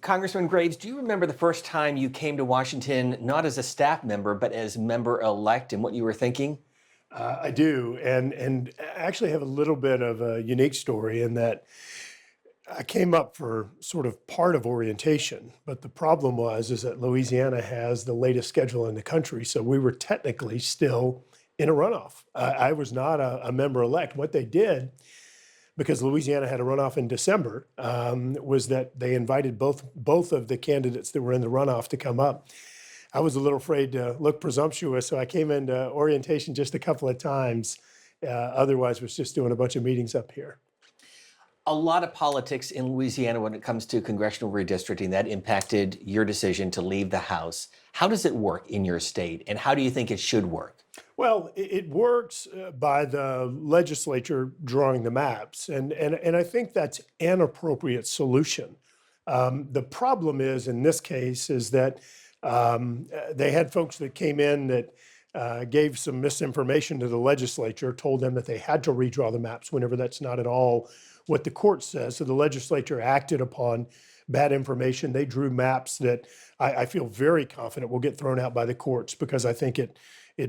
Congressman Graves, do you remember the first time you came to Washington, not as a staff member, but as member-elect, and what you were thinking? I do, and actually have a little bit of a unique story in that I came up for sort of part of orientation, but the problem is that Louisiana has the latest schedule in the country, so we were technically still in a runoff. I was not a member elect. What they did, because Louisiana had a runoff in December, was that they invited both of the candidates that were in the runoff to come up. I was a little afraid to look presumptuous, so I came into orientation just a couple of times. Otherwise, was just doing a bunch of meetings up here. A lot of politics in Louisiana when it comes to congressional redistricting that impacted your decision to leave the House. How does it work in your state, and how do you think it should work? Well, it works by the legislature drawing the maps, and I think that's an appropriate solution. The problem is, in this case, is that they had folks that came in that gave some misinformation to the legislature, told them that they had to redraw the maps whenever that's not at all what the court says. So the legislature acted upon bad information. They drew maps that I feel very confident will get thrown out by the courts because I think it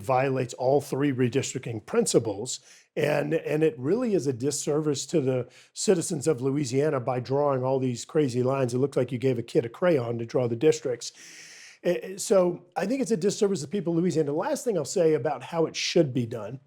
violates all three redistricting principles. And it really is a disservice to the citizens of Louisiana by drawing all these crazy lines. It looks like you gave a kid a crayon to draw the districts. So I think it's a disservice to people in Louisiana. The last thing I'll say about how it should be done,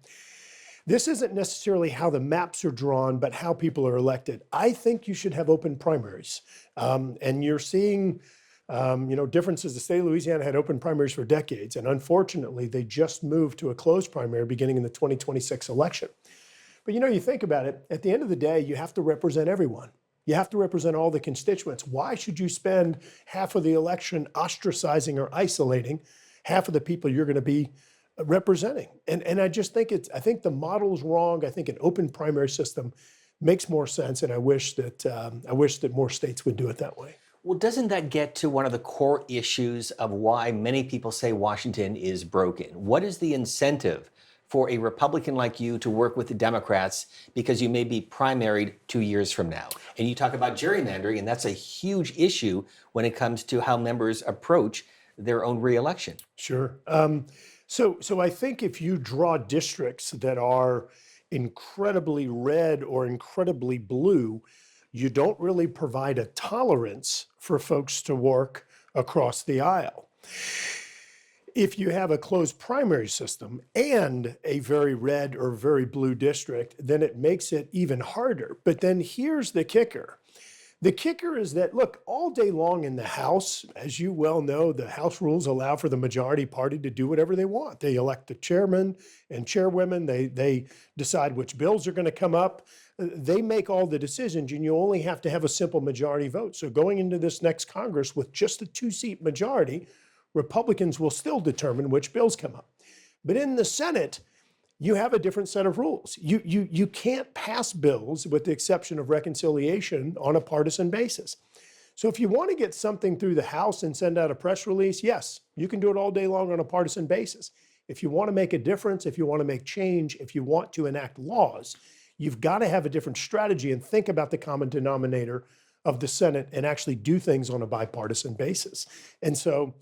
this isn't necessarily how the maps are drawn, but how people are elected. I think you should have open primaries. And you're seeing differences. The state of Louisiana had open primaries for decades, and unfortunately, they just moved to a closed primary beginning in the 2026 election. But you think about it, at the end of the day, you have to represent everyone. You have to represent all the constituents. Why should you spend half of the election ostracizing or isolating half of the people you're going to be representing? And I just think I think the model is wrong. I think an open primary system makes more sense, and I wish that more states would do it that way. Well, doesn't that get to one of the core issues of why many people say Washington is broken? What is the incentive for a Republican like you to work with the Democrats because you may be primaried 2 years from now? And you talk about gerrymandering, and that's a huge issue when it comes to how members approach their own reelection. Sure. So I think if you draw districts that are incredibly red or incredibly blue, you don't really provide a tolerance for folks to work across the aisle. If you have a closed primary system and a very red or very blue district, then it makes it even harder. But then here's the kicker. The kicker is that, look, all day long in the House, as you well know, the House rules allow for the majority party to do whatever they want. They elect the chairman and chairwomen. They decide which bills are going to come up. They make all the decisions, and you only have to have a simple majority vote. So going into this next Congress with just a two-seat majority, Republicans will still determine which bills come up. But in the Senate, you have a different set of rules. You can't pass bills, with the exception of reconciliation, on a partisan basis. So if you want to get something through the House and send out a press release, yes, you can do it all day long on a partisan basis. If you want to make a difference, if you want to make change, if you want to enact laws, you've got to have a different strategy and think about the common denominator of the Senate and actually do things on a bipartisan basis. And so,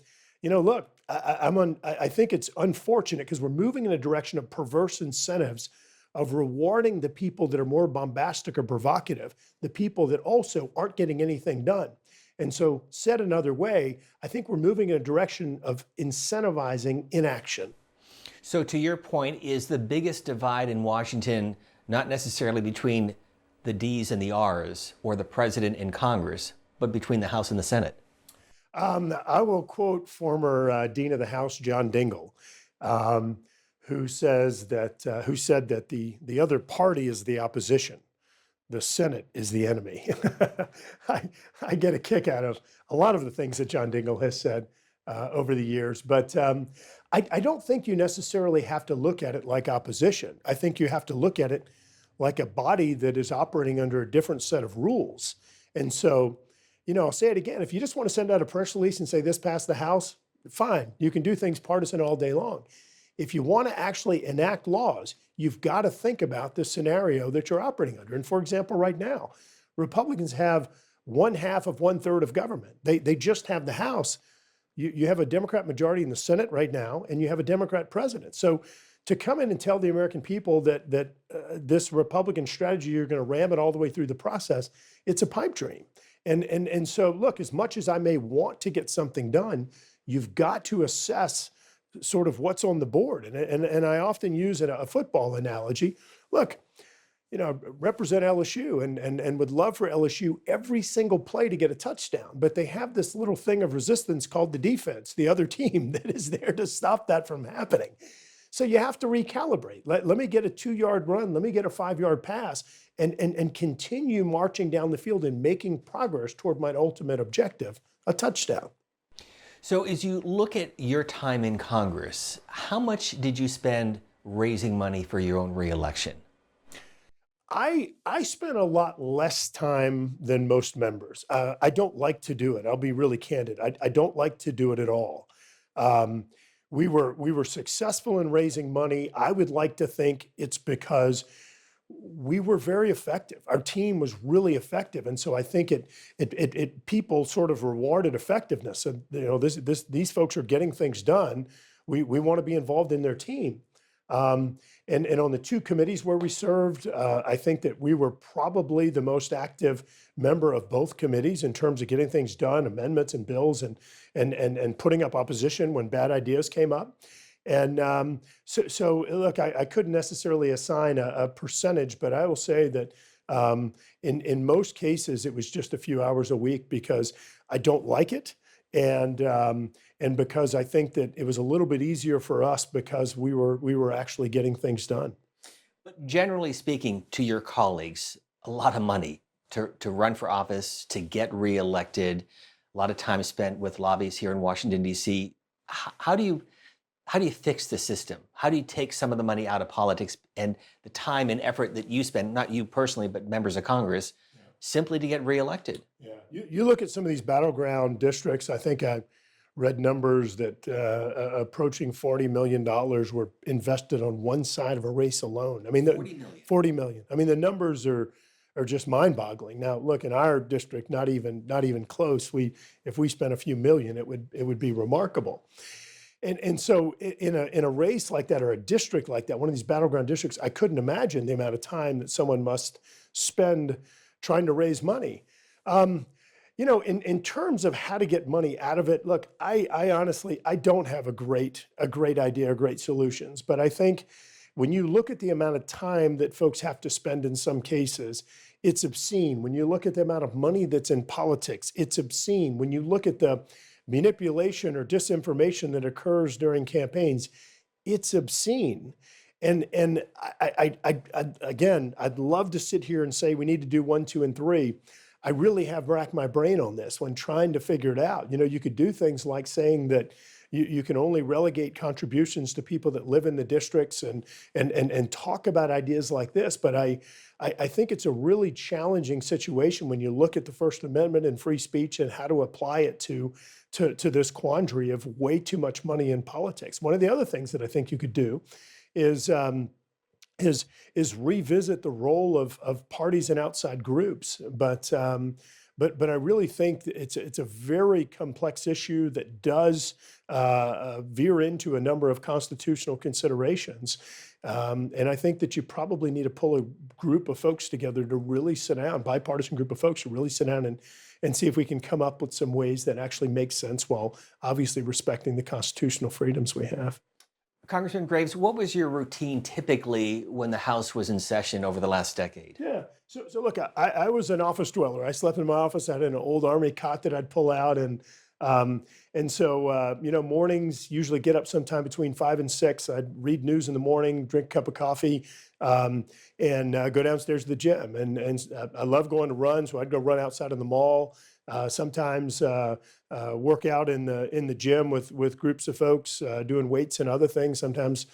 look, I think it's unfortunate because we're moving in a direction of perverse incentives of rewarding the people that are more bombastic or provocative, the people that also aren't getting anything done. And so, said another way, I think we're moving in a direction of incentivizing inaction. So to your point, is the biggest divide in Washington not necessarily between the D's and the R's or the president and Congress, but between the House and the Senate? I will quote former Dean of the House, John Dingell, who said that the other party is the opposition. The Senate is the enemy. I get a kick out of a lot of the things that John Dingell has said over the years, but I don't think you necessarily have to look at it like opposition. I think you have to look at it like a body that is operating under a different set of rules. And so, I'll say it again. If you just want to send out a press release and say this passed the House, fine. You can do things partisan all day long. If you want to actually enact laws, you've got to think about the scenario that you're operating under. And for example, right now, Republicans have one half of 1/3 of government. They just have the House. You have a Democrat majority in the Senate right now, and you have a Democrat president. So to come in and tell the American people that this Republican strategy, you're going to ram it all the way through the process, it's a pipe dream. And so, look, as much as I may want to get something done, you've got to assess sort of what's on the board. And I often use a football analogy. Look, represent LSU and would love for LSU every single play to get a touchdown. But they have this little thing of resistance called the defense, the other team that is there to stop that from happening. So you have to recalibrate. Let me get a 2-yard run. Let me get a 5-yard pass and continue marching down the field and making progress toward my ultimate objective, a touchdown. So as you look at your time in Congress, how much did you spend raising money for your own reelection? I spent a lot less time than most members. I don't like to do it. I'll be really candid. I don't like to do it at all. We were successful in raising money. I would like to think it's because we were very effective. Our team was really effective, and so I think it people sort of rewarded effectiveness. And these folks are getting things done. We want to be involved in their team. And on the 2 committees where we served, I think that we were probably the most active member of both committees in terms of getting things done, amendments and bills, and putting up opposition when bad ideas came up. And so look, I couldn't necessarily assign a percentage, but I will say that in most cases it was just a few hours a week because I don't like it. And because I think that it was a little bit easier for us because we were actually getting things done. But generally speaking, to your colleagues, a lot of money to run for office, to get reelected, a lot of time spent with lobbies here in Washington, D.C. How do you fix the system? How do you take some of the money out of politics and the time and effort that you spend, not you personally, but members of Congress, simply to get reelected? Yeah, you look at some of these battleground districts. I think I read numbers that approaching $40 million were invested on one side of a race alone. I mean, 40 million. 40 million. I mean, the numbers are just mind-boggling. Now, look, in our district, not even close. If we spent a few million, it would be remarkable. And so in a race like that or a district like that, one of these battleground districts, I couldn't imagine the amount of time that someone must spend trying to raise money. In terms of how to get money out of it, look, I honestly, I don't have a great idea or great solutions, but I think when you look at the amount of time that folks have to spend in some cases, it's obscene. When you look at the amount of money that's in politics, it's obscene. When you look at the manipulation or disinformation that occurs during campaigns, it's obscene. And again, I'd love to sit here and say we need to do 1, 2, and 3. I really have racked my brain on this when trying to figure it out. You could do things like saying that you can only relegate contributions to people that live in the districts and talk about ideas like this. But I think it's a really challenging situation when you look at the First Amendment and free speech and how to apply it to this quandary of way too much money in politics. One of the other things that I think you could do is revisit the role of parties and outside groups. But I really think that it's a very complex issue that does veer into a number of constitutional considerations. And I think that you probably need to pull a group of folks together to really sit down, bipartisan group of folks to really sit down and see if we can come up with some ways that actually make sense while obviously respecting the constitutional freedoms we have. Congressman Graves, what was your routine typically when the House was in session over the last decade? Yeah. So look, I was an office dweller. I slept in my office. I had an old Army cot that I'd pull out, and so mornings usually get up sometime between 5 and 6. I'd read news in the morning, drink a cup of coffee, and go downstairs to the gym. And I love going to run, so I'd go run outside in the mall. Sometimes work out in the gym with groups of folks doing weights and other things. Sometimes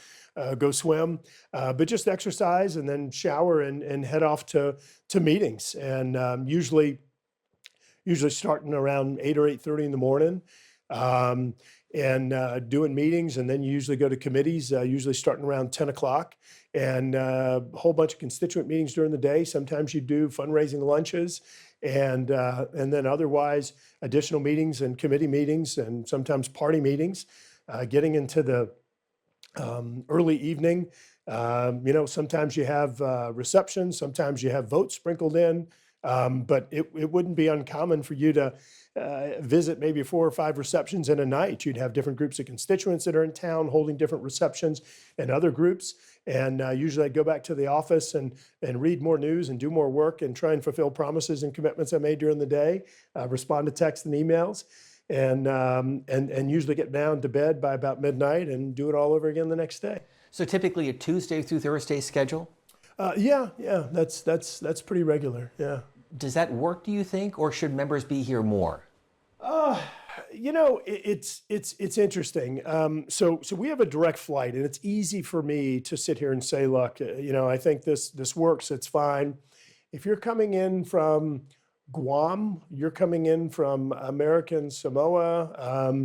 go swim, but just exercise and then shower and head off to meetings. And usually starting around 8 or 8:30 in the morning, and doing meetings, and then you usually go to committees, usually starting around 10 o'clock, and a whole bunch of constituent meetings during the day. Sometimes you do fundraising lunches, and then otherwise additional meetings and committee meetings and sometimes party meetings, getting into the early evening. Sometimes you have receptions, sometimes you have votes sprinkled in, but it wouldn't be uncommon for you to visit maybe 4 or 5 receptions in a night. You'd have different groups of constituents that are in town holding different receptions and other groups. And usually I'd go back to the office and read more news and do more work and try and fulfill promises and commitments I made during the day, respond to texts and emails, and usually get down to bed by about midnight and do it all over again the next day. So typically a Tuesday through Thursday schedule? Yeah, that's pretty regular. Yeah. Does that work, do you think, or should members be here more? It's interesting. So we have a direct flight, and it's easy for me to sit here and say, look, I think this works. It's fine. If you're coming in from Guam, you're coming in from American Samoa,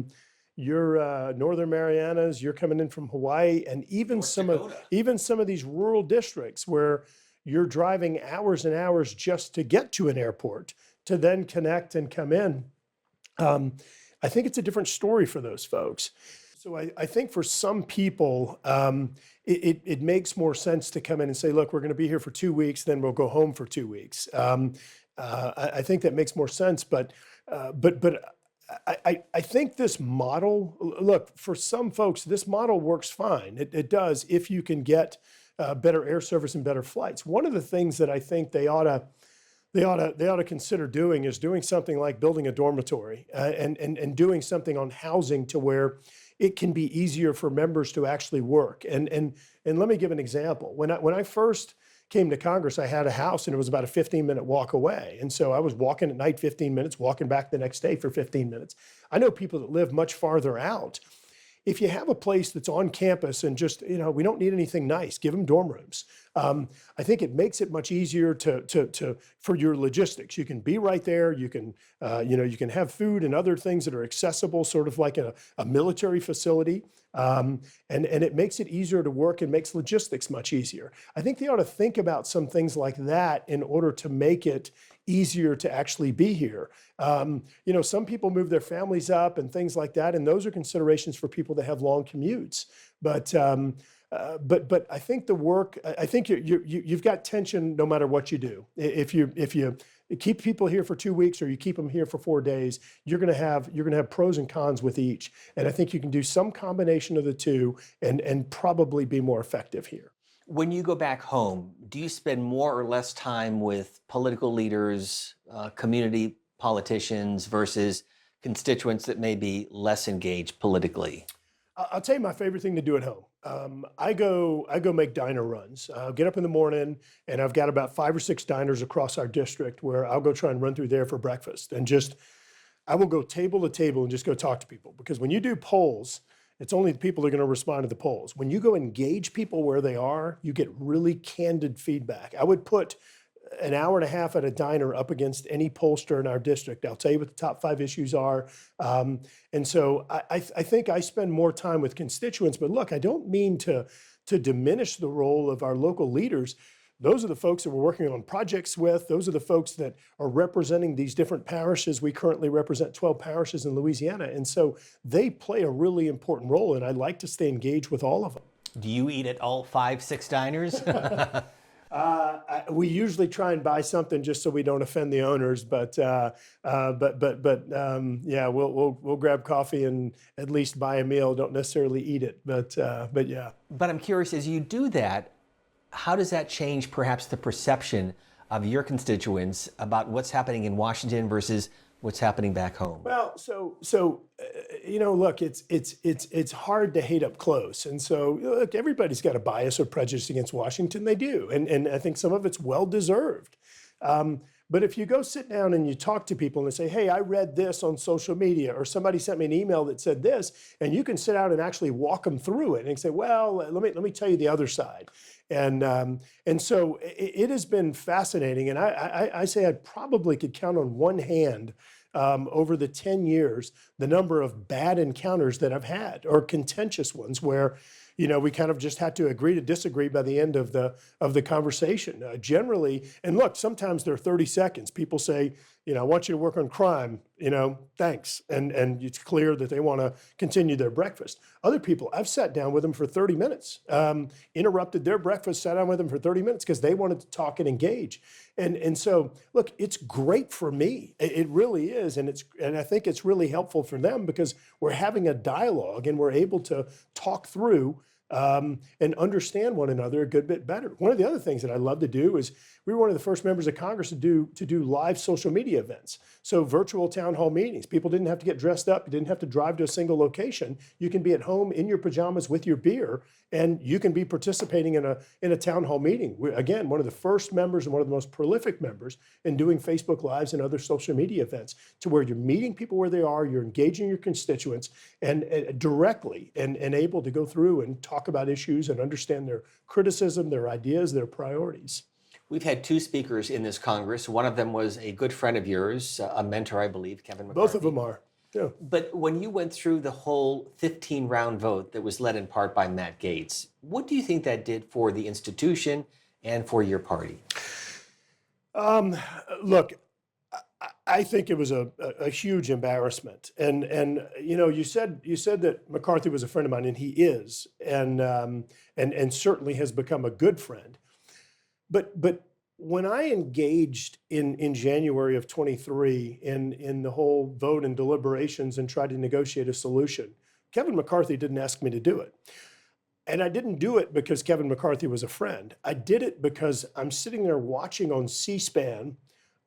you're Northern Marianas, you're coming in from Hawaii, and even some of these rural districts where you're driving hours and hours just to get to an airport to then connect and come in. I think it's a different story for those folks. So I think for some people, it makes more sense to come in and say, look, we're going to be here for 2 weeks, then we'll go home for 2 weeks. I think that makes more sense, but I think this model, look, for some folks, this model works fine. It does if you can get better air service and better flights. One of the things that I think they ought to consider doing is doing something like building a dormitory and doing something on housing to where it can be easier for members to actually work. And let me give an example. When I first came to Congress, I had a house and it was about a 15-minute walk away. And so I was walking at night 15 minutes, walking back the next day for 15 minutes. I know people that live much farther out. If you have a place that's on campus and just, we don't need anything nice, give them dorm rooms. I think it makes it much easier for your logistics. You can be right there. You can, you can have food and other things that are accessible, sort of like a military facility. And it makes it easier to work and makes logistics much easier. I think they ought to think about some things like that in order to make it easier to actually be here. Some people move their families up and things like that, and those are considerations for people that have long commutes. But I think the work, I think you've got tension no matter what you do. If you keep people here for 2 weeks or you keep them here for 4 days, you're going to have pros and cons with each. And I think you can do some combination of the two and probably be more effective here. When you go back home, do you spend more or less time with political leaders, community politicians versus constituents that may be less engaged politically? I'll tell you my favorite thing to do at home. I go make diner runs. I'll get up in the morning and I've got about 5 or 6 diners across our district where I'll go try and run through there for breakfast and I will go table to table and just go talk to people, because when you do polls, it's only the people that are going to respond to the polls. When you go engage people where they are, you get really candid feedback. I would put an hour and a half at a diner up against any pollster in our district. I'll tell you what the top 5 issues are. And so I think I spend more time with constituents, but look, I don't mean to diminish the role of our local leaders. Those are the folks that we're working on projects with. Those are the folks that are representing these different parishes. We currently represent 12 parishes in Louisiana. And so they play a really important role, and I like to stay engaged with all of them. Do you eat at all 5, 6 diners? We usually try and buy something just so we don't offend the owners, but we'll grab coffee and at least buy a meal. Don't necessarily eat it, but yeah. But I'm curious, as you do that, how does that change perhaps the perception of your constituents about what's happening in Washington versus what's happening back home? Well, look, it's hard to hate up close. And so, look, everybody's got a bias or prejudice against Washington. They do. And I think some of it's well-deserved. But if you go sit down and you talk to people and they say, hey, I read this on social media, or somebody sent me an email that said this, and you can sit down and actually walk them through it and say, well, let me tell you the other side. And so it has been fascinating. And I say I probably could count on one hand over the 10 years the number of bad encounters that I've had, or contentious ones, where we kind of just had to agree to disagree by the end of the conversation. Generally, and look, sometimes they're 30 seconds. People say, I want you to work on crime, thanks. And it's clear that they want to continue their breakfast. Other people, I've sat down with them for 30 minutes, interrupted their breakfast, sat down with them for 30 minutes because they wanted to talk and engage. And so, look, it's great for me. It really is. And I think it's really helpful for them because we're having a dialogue and we're able to talk through and understand one another a good bit better. One of the other things that I love to do is we were one of the first members of Congress to do live social media events. So virtual town hall meetings. People didn't have to get dressed up. You didn't have to drive to a single location. You can be at home in your pajamas with your beer, and you can be participating in a town hall meeting. Again, one of the first members and one of the most prolific members in doing Facebook Lives and other social media events, to where you're meeting people where they are, you're engaging your constituents and directly and able to go through and talk about issues and understand their criticism, their ideas, their priorities. We've had two speakers in this Congress. One of them was a good friend of yours, a mentor, I believe, Kevin McCarthy. Both of them are. Yeah. But when you went through the whole 15-round vote that was led in part by Matt Gaetz, what do you think that did for the institution and for your party? Look, I think it was a huge embarrassment. And you said that McCarthy was a friend of mine, and he is, and certainly has become a good friend. But when I engaged in January of 23 in the whole vote and deliberations and tried to negotiate a solution, Kevin McCarthy didn't ask me to do it. And I didn't do it because Kevin McCarthy was a friend. I did it because I'm sitting there watching on C-SPAN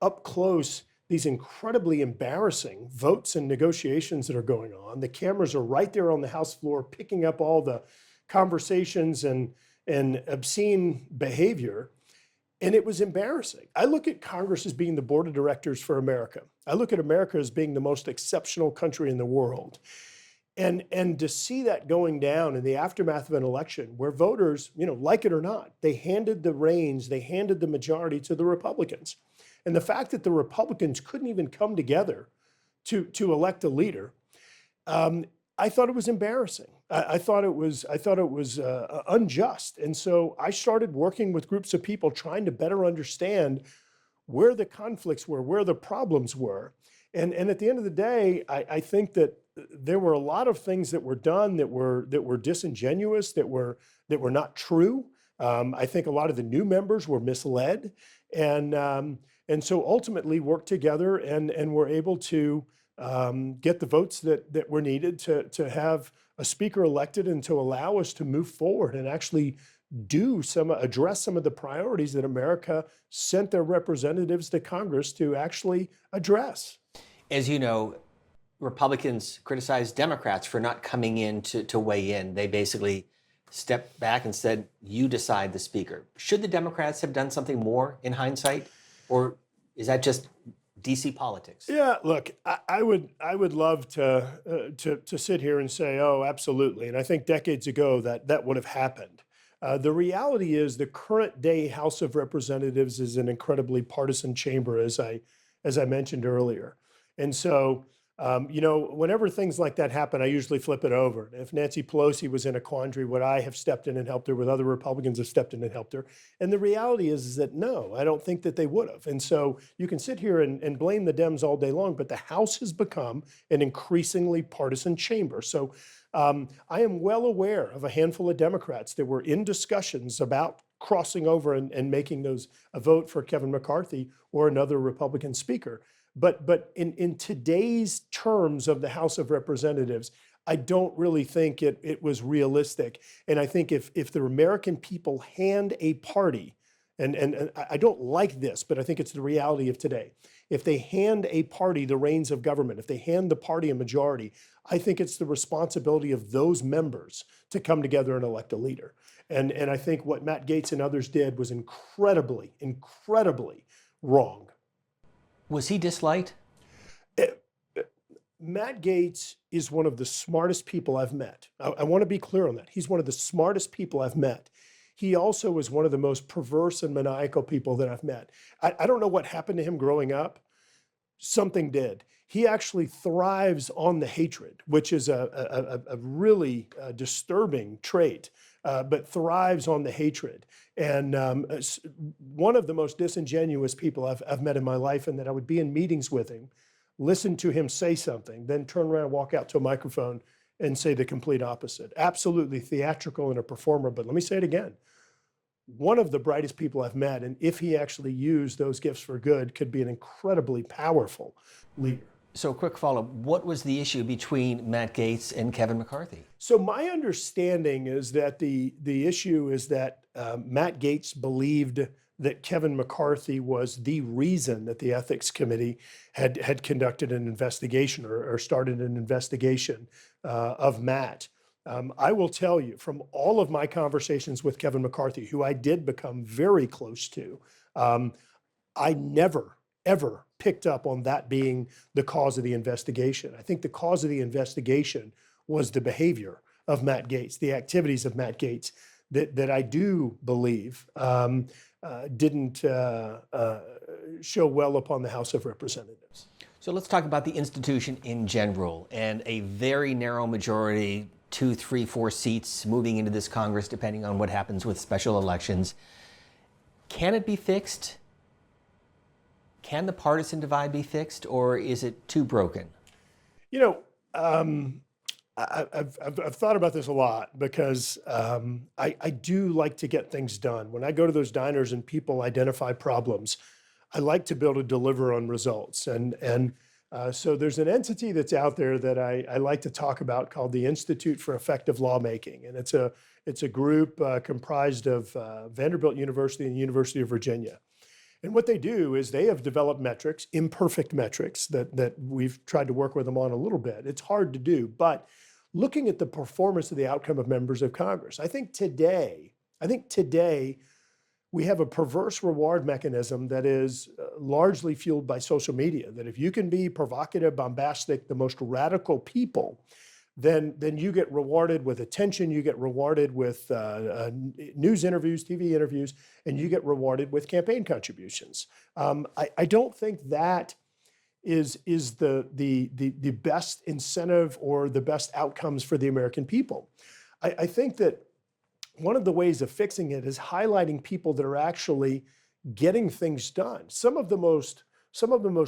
up close these incredibly embarrassing votes and negotiations that are going on. The cameras are right there on the House floor picking up all the conversations and obscene behavior. And it was embarrassing. I look at Congress as being the board of directors for America. I look at America as being the most exceptional country in the world. And to see that going down in the aftermath of an election where voters, like it or not, they handed the reins, they handed the majority to the Republicans. And the fact that the Republicans couldn't even come together to elect a leader, I thought it was embarrassing. I thought it was unjust. And so I started working with groups of people trying to better understand where the conflicts were, where the problems were. And at the end of the day, I think that there were a lot of things that were done that were disingenuous, that were not true. I think a lot of the new members were misled, and so ultimately worked together and were able to get the votes that were needed to have a speaker elected and to allow us to move forward and actually address some of the priorities that America sent their representatives to Congress to actually address. As you know, Republicans criticized Democrats for not coming in to weigh in. They basically stepped back and said, you decide the speaker. Should the Democrats have done something more in hindsight? Or is that just DC politics? Yeah, look, I would love to sit here and say, oh, absolutely. And I think decades ago that would have happened. The reality is the current day House of Representatives is an incredibly partisan chamber, as I mentioned earlier. And so, whenever things like that happen, I usually flip it over. If Nancy Pelosi was in a quandary, would I have stepped in and helped her? Would other Republicans have stepped in and helped her? And the reality is that no, I don't think that they would have. And so you can sit here and blame the Dems all day long, but the House has become an increasingly partisan chamber. So I am well aware of a handful of Democrats that were in discussions about crossing over and making a vote for Kevin McCarthy or another Republican speaker. But in today's terms of the House of Representatives, I don't really think it was realistic. And I think if the American people hand a party, and I don't like this, but I think it's the reality of today. If they hand a party the reins of government, if they hand the party a majority, I think it's the responsibility of those members to come together and elect a leader. And I think what Matt Gaetz and others did was incredibly, incredibly wrong. Was he disliked? Matt Gaetz is one of the smartest people I've met. I want to be clear on that. He's one of the smartest people I've met. He also is one of the most perverse and maniacal people that I've met. I don't know what happened to him growing up. Something did. he actually thrives on the hatred, which is a really disturbing trait, but thrives on the hatred. And one of the most disingenuous people I've met in my life, and that I would be in meetings with him, listen to him say something, then turn around, walk out to a microphone and say the complete opposite. Absolutely theatrical and a performer, but let me say it again. One of the brightest people I've met, and if he actually used those gifts for good, could be an incredibly powerful leader. So, quick follow-up, what was the issue between Matt Gaetz and Kevin McCarthy? So my understanding is that the issue is that Matt Gaetz believed that Kevin McCarthy was the reason that the Ethics Committee had conducted an investigation or started an investigation of Matt. I will tell you from all of my conversations with Kevin McCarthy, who I did become very close to, I never, ever picked up on that being the cause of the investigation. I think the cause of the investigation was the behavior of Matt Gaetz, the activities of Matt Gaetz that I do believe didn't show well upon the House of Representatives. So let's talk about the institution in general and a very narrow majority, 2, 3, 4 seats moving into this Congress, depending on what happens with special elections. Can it be fixed? Can the partisan divide be fixed, or is it too broken? You know, I've thought about this a lot because I do like to get things done. When I go to those diners and people identify problems, I like to be able to deliver on results. And so there's an entity that's out there that I like to talk about called the Institute for Effective Lawmaking. And it's a group comprised of Vanderbilt University and University of Virginia. And what they do is they have developed metrics, imperfect metrics that we've tried to work with them on a little bit. It's hard to do, but looking at the performance of the outcome of members of Congress, I think today we have a perverse reward mechanism that is largely fueled by social media, that if you can be provocative, bombastic, the most radical people, then you get rewarded with attention, you get rewarded with news interviews, TV interviews, and you get rewarded with campaign contributions. I don't think that is the best incentive or the best outcomes for the American people. I think that one of the ways of fixing it is highlighting people that are actually getting things done. Some of the most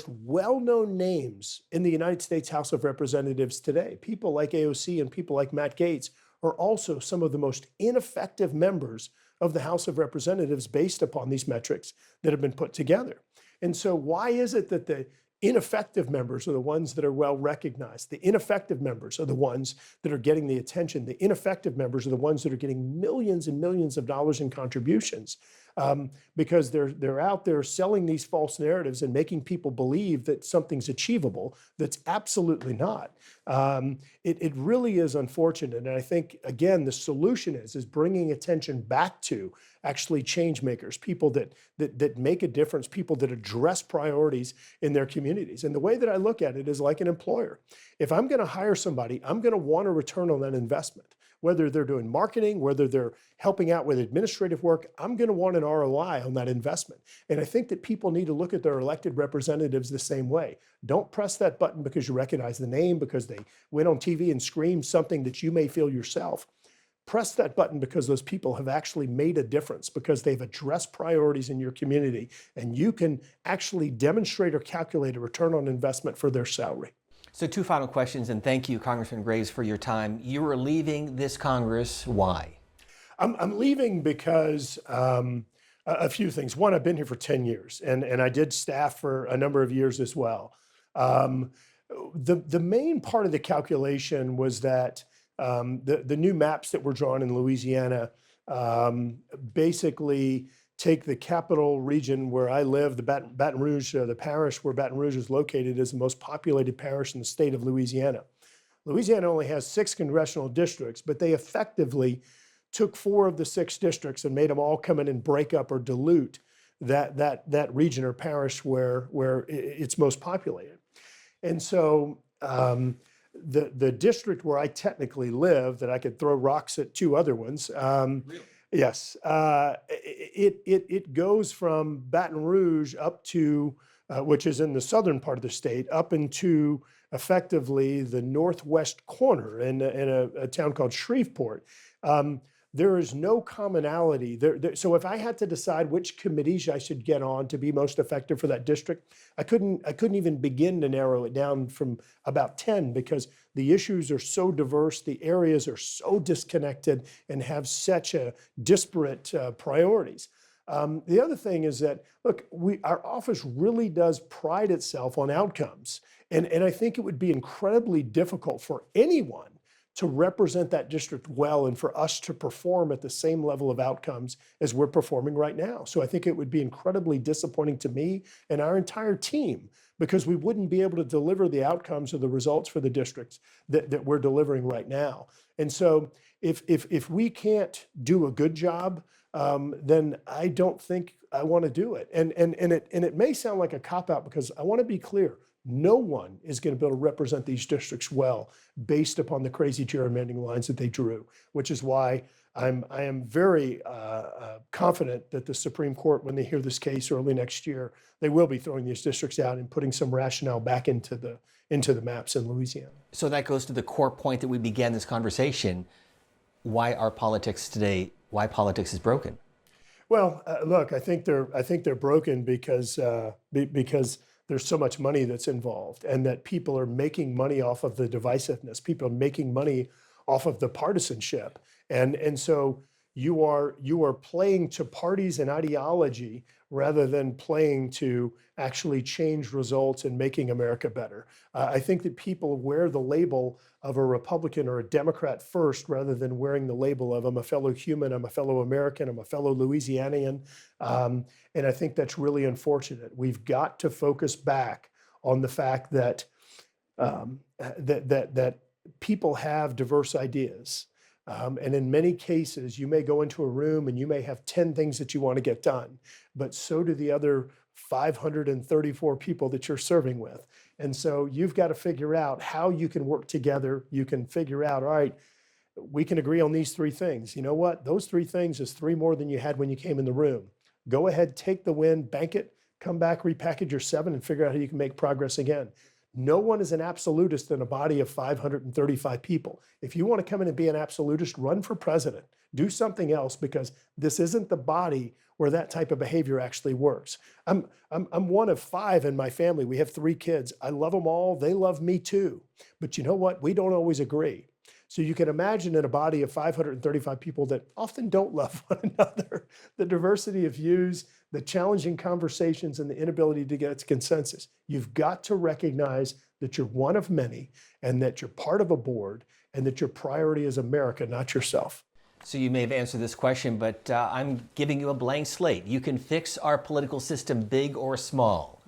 well-known names in the United States House of Representatives today, people like AOC and people like Matt Gaetz, are also some of the most ineffective members of the House of Representatives based upon these metrics that have been put together. And so why is it that the ineffective members are the ones that are well recognized? The ineffective members are the ones that are getting the attention. The ineffective members are the ones that are getting millions and millions of dollars in contributions because they're out there selling these false narratives and making people believe that something's achievable that's absolutely not. It really is unfortunate. And I think, again, the solution is bringing attention back to actually change makers, people that make a difference, people that address priorities in their communities. And the way that I look at it is like an employer. If I'm going to hire somebody, I'm going to want a return on that investment. Whether they're doing marketing, whether they're helping out with administrative work, I'm going to want an ROI on that investment. And I think that people need to look at their elected representatives the same way. Don't press that button because you recognize the name, because they went on TV and screamed something that you may feel yourself. Press that button because those people have actually made a difference, because they've addressed priorities in your community, and you can actually demonstrate or calculate a return on investment for their salary. So 2 final questions, and thank you, Congressman Graves, for your time. You are leaving this Congress. Why? I'm leaving because a few things. One, I've been here for 10 years, and I did staff for a number of years as well. The main part of the calculation was that the new maps that were drawn in Louisiana basically take the capital region where I live, the Baton Rouge, the parish where Baton Rouge is located, is the most populated parish in the state of Louisiana. Louisiana only has 6 congressional districts, but they effectively took 4 of the 6 districts and made them all come in and break up or dilute that region or parish where it's most populated. And so the district where I technically live, that I could throw rocks at 2 other ones, really? Yes, it goes from Baton Rouge up to which is in the southern part of the state, up into effectively the northwest corner in a town called Shreveport. There is no commonality so if I had to decide which committees I should get on to be most effective for that district, I couldn't even begin to narrow it down from about 10, because the issues are so diverse, the areas are so disconnected, and have such a disparate priorities. The other thing is that, look, our office really does pride itself on outcomes. And I think it would be incredibly difficult for anyone to represent that district well and for us to perform at the same level of outcomes as we're performing right now. So I think it would be incredibly disappointing to me and our entire team, because we wouldn't be able to deliver the outcomes or the results for the districts that we're delivering right now. And so if we can't do a good job, then I don't think I want to do it. And it may sound like a cop-out, because I want to be clear. No one is going to be able to represent these districts well based upon the crazy gerrymandering lines that they drew, which is why I am very confident that the Supreme Court, when they hear this case early next year, they will be throwing these districts out and putting some rationale back into the maps in Louisiana. So that goes to the core point that we began this conversation. Why are politics today? Why politics is broken? Well, look, I think they're broken because there's so much money that's involved, and that people are making money off of the divisiveness. People are making money off of the partisanship, and so you are playing to parties and ideology rather than playing to actually change results and making America better. I think that people wear the label of a Republican or a Democrat first, rather than wearing the label of I'm a fellow human, I'm a fellow American, I'm a fellow Louisianian. And I think that's really unfortunate. We've got to focus back on the fact that that people have diverse ideas. And in many cases, you may go into a room and you may have 10 things that you want to get done, but so do the other 534 people that you're serving with. And so you've got to figure out how you can work together. You can figure out, all right, we can agree on these 3 things. You know what? Those 3 things is 3 more than you had when you came in the room. Go ahead, take the win, bank it, come back, repackage your 7, and figure out how you can make progress again. No one is an absolutist in a body of 535 people. If you want to come in and be an absolutist, run for president. Do something else, because this isn't the body where that type of behavior actually works. I'm one of 5 in my family. We have 3 kids. I love them all. They love me too. But you know what? We don't always agree. So you can imagine in a body of 535 people that often don't love one another, the diversity of views, the challenging conversations, and the inability to get to consensus. You've got to recognize that you're one of many, and that you're part of a board, and that your priority is America, not yourself. So you may have answered this question, but I'm giving you a blank slate. You can fix our political system, big or small.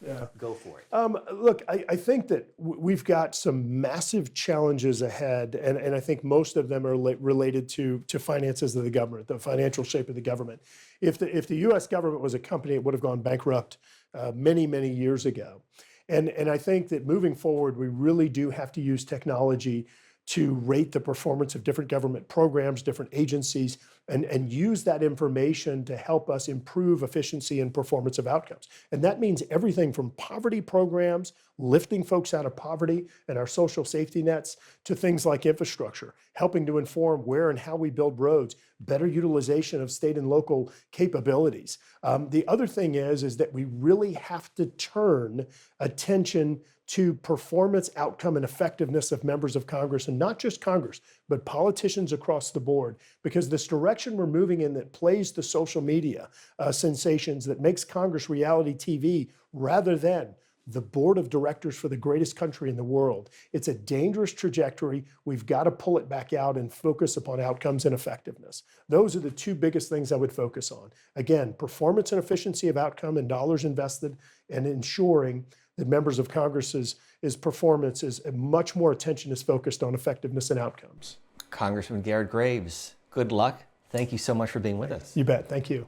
Yeah. Go for it. Look, I think that we've got some massive challenges ahead, and I think most of them are related to finances of the government, the financial shape of the government. If the U.S. government was a company, it would have gone bankrupt many, many years ago. And I think that moving forward, we really do have to use technology to rate the performance of different government programs, different agencies, and use that information to help us improve efficiency and performance of outcomes. And that means everything from poverty programs, lifting folks out of poverty and our social safety nets, to things like infrastructure, helping to inform where and how we build roads, better utilization of state and local capabilities. The other thing is that we really have to turn attention to performance, outcome, and effectiveness of members of Congress, and not just Congress, but politicians across the board, because this direction we're moving in that plays to social media sensations, that makes Congress reality TV rather than the board of directors for the greatest country in the world. It's a dangerous trajectory. We've got to pull it back out and focus upon outcomes and effectiveness. Those are the 2 biggest things I would focus on. Again, performance and efficiency of outcome and dollars invested, and ensuring that members of Congress's performance is much more attention is focused on effectiveness and outcomes. Congressman Garret Graves, good luck. Thank you so much for being with us. You bet. Thank you.